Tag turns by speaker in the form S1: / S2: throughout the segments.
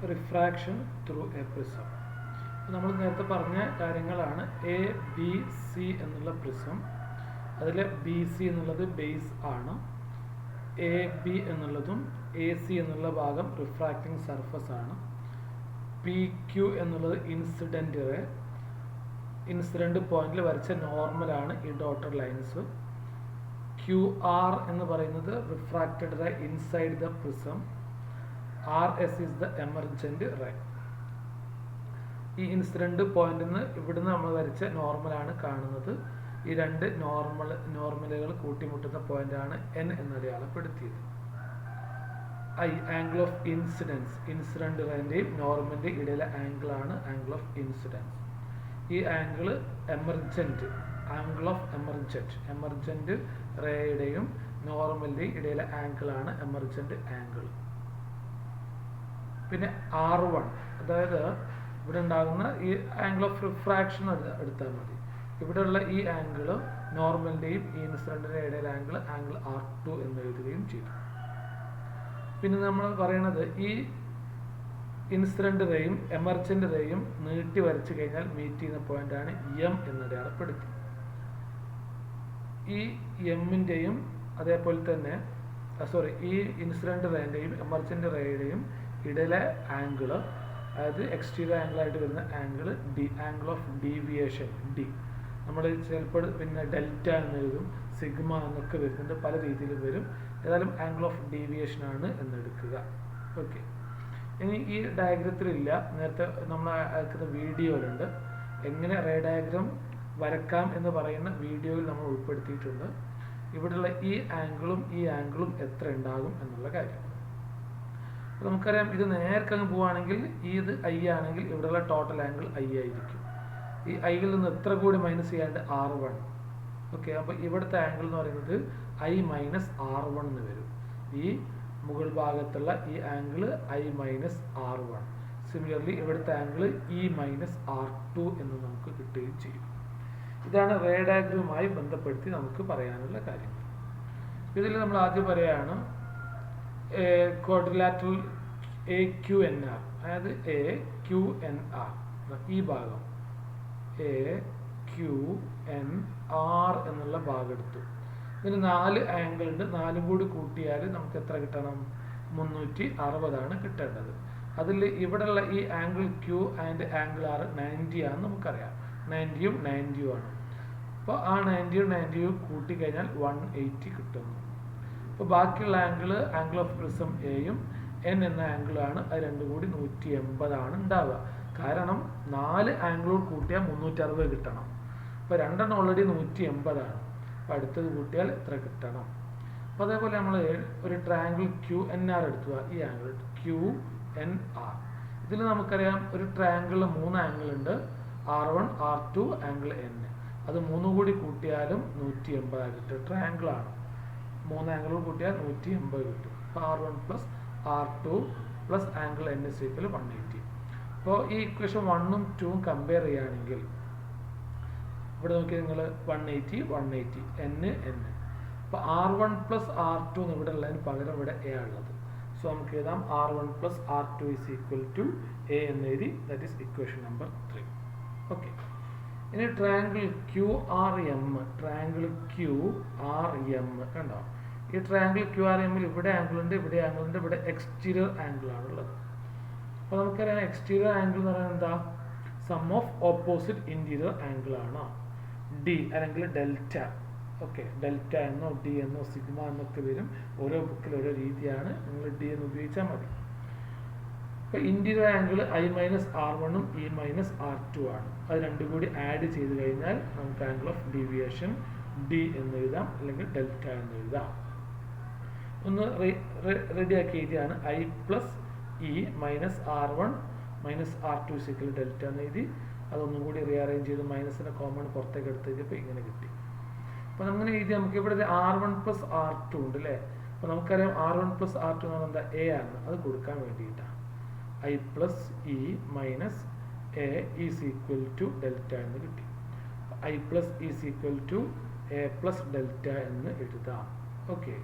S1: Refraction through A prism. നമ്മൾ നേരത്തെ പറഞ്ഞ കാര്യങ്ങളാണ്. എ ബി സി എന്നുള്ള പ്രിസം, അതിൽ ബി സി എന്നുള്ളത് ബേസ് ആണ്, എ ബി എന്നുള്ളതും എ സി എന്നുള്ള ഭാഗം റിഫ്രാക്റ്റിംഗ് സർഫസ് ആണ്, പി ക്യു എന്നുള്ളത് ഇൻസിഡൻറ്റ് റേ, ഇൻസിഡൻറ്റ് പോയിന്റിൽ വരച്ച നോർമലാണ് ഈ ഡോട്ടർ ലൈൻസ്, ക്യു ആർ എന്ന് പറയുന്നത് refracted ray inside the prism, R S is the emergent ray. ഈ ഇൻസിഡൻറ്റ് പോയിന്റിൽ നിന്ന് ഇവിടുന്ന് നമ്മൾ വരച്ച നോർമലാണ് കാണുന്നത്. ഈ രണ്ട് നോർമലുകൾ കൂട്ടിമുട്ടുന്ന പോയിന്റാണ് എൻ എന്നടയാളപ്പെടുത്തിയത്. I angle of incidence, incident റേൻ്റെയും നോർമലിൻ്റെയും ഇടയിലെ ആംഗിളാണ് ആംഗിൾ ഓഫ് ഇൻസിഡൻസ്. ഈ angle emergent, angle of emergent റേയുടെയും നോർമലിൻ്റെയും ഇടയിലെ ആംഗിളാണ് എമർജൻറ്റ് ആംഗിൾ. പിന്നെ R1, അതായത് ഇവിടെ ഉണ്ടാകുന്ന ഈ ആംഗിൾ ഓഫ് റിഫ്രാക്ഷൻ എടുത്താൽ മതി. ഇവിടെയുള്ള ഈ ആംഗിൾ നോർമലിൻ്റെയും ഈ ഇൻസിഡൻറ്റിൻ്റെ ഇടയിലെ ആംഗിൾ R2 എന്ന് എഴുതുകയും ചെയ്തു. പിന്നെ നമ്മൾ പറയണത് ഈ ഇൻസിഡൻറ്റ് റേയും എമർജൻറ്റ് റേയും നീട്ടി വരച്ചു കഴിഞ്ഞാൽ മീറ്റ് ചെയ്യുന്ന പോയിന്റാണ് എം എന്നടയാളപ്പെടുത്തി. ഈ എമ്മിൻ്റെയും അതേപോലെ തന്നെ ഈ ഇൻസിഡൻറ്റ് റേൻ്റെയും എമർജൻറ്റ് റേയുടെയും ഇടയിലെ ആംഗിൾ, അതായത് എക്സ്റ്റീരിയർ ആംഗിളായിട്ട് വരുന്ന angle D, angle of deviation D. നമ്മൾ ചിലപ്പോൾ പിന്നെ ഡെൽറ്റ എന്ന് എഴുതും, സിഗ്മ എന്നൊക്കെ വരുന്നുണ്ട്, പല രീതിയിൽ വരും. ഏതായാലും ആംഗിൾ ഓഫ് ഡീവിയേഷൻ ആണ് എന്നെടുക്കുക. ഓക്കെ, ഇനി ഈ ഡയഗ്രത്തിലില്ല, നേരത്തെ നമ്മൾ അയക്കുന്ന വീഡിയോയിലുണ്ട്. എങ്ങനെ റേ ഡയഗ്രം വരക്കാം എന്ന് പറയുന്ന വീഡിയോയിൽ നമ്മൾ ഉൾപ്പെടുത്തിയിട്ടുണ്ട്. ഇവിടെയുള്ള ഈ ആംഗിളും എത്ര ഉണ്ടാകും എന്നുള്ള കാര്യം. നമുക്കറിയാം, ഇത് നേർക്ക് അങ്ങ് പോവുകയാണെങ്കിൽ ഇത് ഐ ആണെങ്കിൽ ഇവിടെയുള്ള ടോട്ടൽ ആംഗിൾ ഐ ആയിരിക്കും. ഈ ഐയിൽ നിന്ന് എത്ര കൂടി മൈനസ് ചെയ്യാണ്ട് R1. ഓക്കെ, അപ്പോൾ ഇവിടുത്തെ ആംഗിൾ എന്ന് പറയുന്നത് I മൈനസ് R1 എന്ന് വരും. ഈ മുകൾ ഭാഗത്തുള്ള ഈ angle I minus R1. Similarly ഇവിടുത്തെ ആംഗിൾ E മൈനസ് R2 എന്ന് നമുക്ക് കിട്ടുകയും ചെയ്യും. ഇതാണ് റേ ഡയഗ്രവുമായി ബന്ധപ്പെടുത്തി നമുക്ക് പറയാനുള്ള കാര്യങ്ങൾ. ഇതിൽ നമ്മൾ ആദ്യം പറയുകയാണ് ക്വാഡ്രിലാറ്ററൽ AQNR, അതായത് AQNR, ഈ ഭാഗം AQNR എന്നുള്ള ഭാഗം എടുത്തു. ഇതിന് 4 ആംഗിൾ ഉണ്ട്. 4 കൂടി കൂട്ടിയാൽ നമുക്ക് എത്ര കിട്ടണം? 360 കിട്ടേണ്ടത്. അതിൽ ഇവിടെയുള്ള ഈ angle Q and angle R 90 ആണെന്ന് നമുക്കറിയാം. 90യും 90യും ആണ്. അപ്പോൾ ആ 90യും 90യും കൂട്ടിക്കഴിഞ്ഞാൽ 180 കിട്ടുന്നു. അപ്പോൾ ബാക്കിയുള്ള ആംഗിൾ ഓഫ് പ്രിസം എയും എൻ എന്ന ആംഗിളാണ്. അത് രണ്ടും കൂടി 180 ആണ് ഉണ്ടാവുക. കാരണം 4 ആംഗിളോട് കൂട്ടിയാൽ 360 കിട്ടണം. അപ്പോൾ രണ്ടെണ്ണം ഓൾറെഡി 180 ആണ്. അപ്പോൾ അടുത്തത് കൂട്ടിയാൽ എത്ര കിട്ടണം? അപ്പോൾ അതേപോലെ നമ്മൾ ഒരു ട്രയാങ്കിൾ QNR എടുക്കുക. ഈ ആംഗിൾ QNR, ഇതിൽ നമുക്കറിയാം ഒരു ട്രയാങ്കിളിൽ 3 ആംഗിൾ ഉണ്ട്. R1, R2, angle N. അത് 3 കൂടി കൂട്ടിയാലും 180 കിട്ടും. ട്രയാങ്കിളാണ്. 3 ആംഗിളോട് കൂട്ടിയാൽ 180 കിട്ടും. അപ്പോൾ R1 plus R2 plus angle N = 180. അപ്പോൾ ഈ ഇക്വേഷൻ 1ഉം 2ഉം കമ്പയർ ചെയ്യുകയാണെങ്കിൽ ഇവിടെ നോക്കി നിങ്ങൾ 180 180 N. അപ്പോൾ R1 പ്ലസ് R2 എന്ന് ഇവിടെ ഉള്ളതിന് പകരം ഇവിടെ A ഉള്ളത്. സോ നമുക്ക് എഴുതാം R1 പ്ലസ് R2 = A എന്ന് എഴുതി. That is equation number 3. Okay, ഇനി ട്രയാങ്കിൾ QRM, ട്രയാങ്കിൾ QRM കണ്ടോ? ഈ ട്രയാങ്കിൾ QRMൽ ഇവിടെ ആംഗിൾ ഉണ്ട്, ഇവിടെ ആംഗിൾ ഉണ്ട്, ഇവിടെ എക്സ്റ്റീരിയർ ആംഗിൾ ആണുള്ളത്. അപ്പോൾ നമുക്കറിയാം എക്സ്റ്റീരിയർ ആംഗിൾ എന്ന് പറയുന്നത് എന്താ? Sum of opposite interior angle ആണ്. ഡി അല്ലെങ്കിൽ ഡെൽറ്റ. ഓക്കെ, ഡെൽറ്റ എന്നോ ഡി എന്നോ സിഗ്മ എന്നൊക്കെ വരും. ഓരോ ബുക്കിൽ ഓരോ രീതിയാണ്. നിങ്ങൾ ഡി എന്ന് ഉപയോഗിച്ചാൽ മതി. അപ്പോൾ ഇന്റീരിയർ ആംഗിൾ I മൈനസ് R1ഉം E മൈനസ് R2 ആണ്. അത് രണ്ടും കൂടി ആഡ് ചെയ്ത് കഴിഞ്ഞാൽ നമുക്ക് ആംഗിൾ ഓഫ് ഡീവിയേഷൻ ഡി എന്ന് എഴുതാം, അല്ലെങ്കിൽ ഡെൽറ്റ എന്ന് എഴുതാം. ഒന്ന് റെഡിയാക്കി എഴുതിയാണ് I plus E minus R1 minus R2 = delta എന്ന് എഴുതി. അതൊന്നും കൂടി റീഅറേഞ്ച് ചെയ്ത് മൈനസിനെ കോമൺ പുറത്തേക്ക് എടുത്ത് കഴിഞ്ഞപ്പോൾ ഇങ്ങനെ കിട്ടി. അപ്പോൾ അങ്ങനെ എഴുതി നമുക്ക് ഇവിടെ R1 പ്ലസ് R2 ഉണ്ട് അല്ലേ? അപ്പോൾ നമുക്കറിയാം R1 പ്ലസ് R2 എന്ന് പറഞ്ഞാൽ എന്താ? A ആണ്. അത് കൊടുക്കാൻ വേണ്ടിയിട്ടാണ് I plus E minus A = delta എന്ന് കിട്ടി. I plus E = A plus delta എന്ന് എഴുതാം. ഓക്കെ,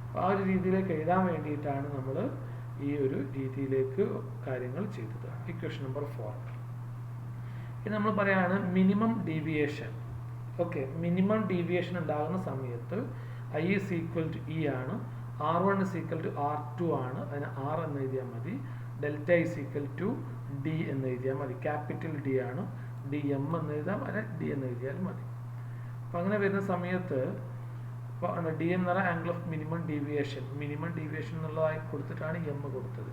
S1: അപ്പോൾ ആ ഒരു രീതിയിലേക്ക് എഴുതാൻ വേണ്ടിയിട്ടാണ് നമ്മൾ ഈ ഒരു രീതിയിലേക്ക് കാര്യങ്ങൾ ചെയ്തത്. Equation number 4. ഇനി നമ്മൾ പറയാണ് minimum deviation. Okay, minimum deviation ഉണ്ടാകുന്ന സമയത്ത് I is equal to E ആണ്, R1 is equal to R2 ആണ്. അതിന് R എന്ന് എഴുതിയാൽ മതി. Delta is equal to D എന്ന് എഴുതിയാൽ മതി. ക്യാപിറ്റൽ D ആണ്. DM എന്ന് എഴുതാം, അതിന് D എന്ന് എഴുതിയാൽ മതി. അപ്പം അങ്ങനെ വരുന്ന സമയത്ത് ഡി എന്ന് പറഞ്ഞാൽ angle of minimum deviation. Minimum deviation എന്നുള്ളതായി കൊടുത്തിട്ടാണ് എം കൊടുത്തത്.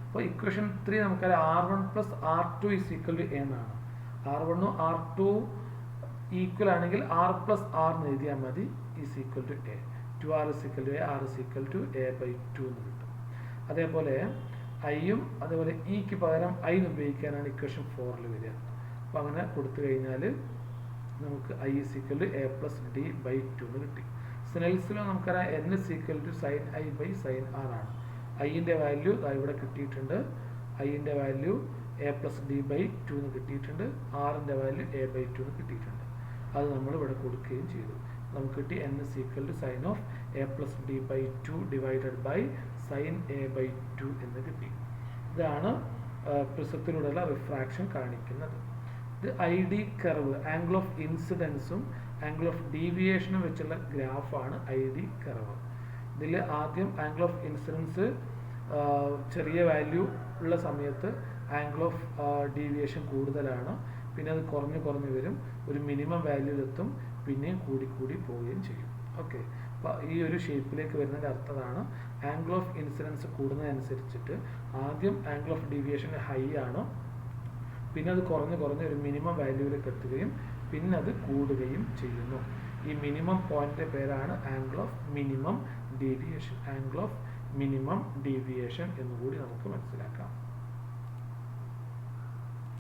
S1: അപ്പോൾ ഇക്വേഷൻ 3 നമുക്കറിയാം R1 plus R2 is equal to A എന്നാണ്. R1 R2 ഈക്വൽ ആണെങ്കിൽ R പ്ലസ് R എന്ന് എഴുതിയാൽ മതി. Is equal to A. 2R is equal to A, R is equal to A/2 എന്ന് കിട്ടും. അതേപോലെ ഐയും അതേപോലെ ഇക്ക് പകരം ഐ ഉപയോഗിക്കാനാണ് ഇക്വേഷൻ 4 വരിക. അപ്പോൾ അങ്ങനെ കൊടുത്തു കഴിഞ്ഞാൽ നമുക്ക് I is equal to A plus D/2 എന്ന് കിട്ടി. സ്നെൽസിലോ നമുക്കറിയാം N is equal to sin I by sin R ആണ്. ഐൻ്റെ വാല്യൂ ഇവിടെ കിട്ടിയിട്ടുണ്ട്. ഐൻ്റെ വാല്യൂ A plus D/2 എന്ന് കിട്ടിയിട്ടുണ്ട്. ആറിൻ്റെ വാല്യൂ A/2 എന്ന് കിട്ടിയിട്ടുണ്ട്. അത് നമ്മൾ ഇവിടെ കൊടുക്കുകയും ചെയ്തു. നമുക്ക് കിട്ടി N is equal to sin of A plus D/2 divided by sin A/2 എന്ന് കിട്ടി. ഇതാണ് പ്രിസത്തിലൂടെയുള്ള റിഫ്രാക്ഷൻ കാണിക്കുന്നത്. ഇത് ID കർവ്, ആംഗിൾ ഓഫ് ഇൻസിഡൻസും ആംഗിൾ ഓഫ് ഡീവിയേഷനും വെച്ചുള്ള ഗ്രാഫാണ് ID കർവ്. ഇതിൽ ആദ്യം ആംഗിൾ ഓഫ് ഇൻസിഡൻസ് ചെറിയ വാല്യൂ ഉള്ള സമയത്ത് ആംഗിൾ ഓഫ് ഡീവിയേഷൻ കൂടുതലാണ്. പിന്നെ അത് കുറഞ്ഞു വരും, ഒരു മിനിമം വാല്യൂലെത്തും, പിന്നെയും കൂടി പോവുകയും ചെയ്യും. ഓക്കെ, അപ്പോൾ ഈ ഒരു ഷേപ്പിലേക്ക് വരുന്നതിൻ്റെ അർത്ഥമാണ് ആംഗിൾ ഓഫ് ഇൻസിഡൻസ് കൂടുന്നതനുസരിച്ചിട്ട് ആദ്യം ആംഗിൾ ഓഫ് ഡീവിയേഷൻ ഹൈ ആണ്, പിന്നെ അത് കുറഞ്ഞ് ഒരു മിനിമം വാല്യൂവിലേക്ക് എത്തുകയും പിന്നെ അത് കൂടുകയും ചെയ്യുന്നു. ഈ മിനിമം പോയിന്റിൻ്റെ പേരാണ് angle of minimum deviation. Angle of minimum deviation എന്നുകൂടി നമുക്ക് മനസ്സിലാക്കാം.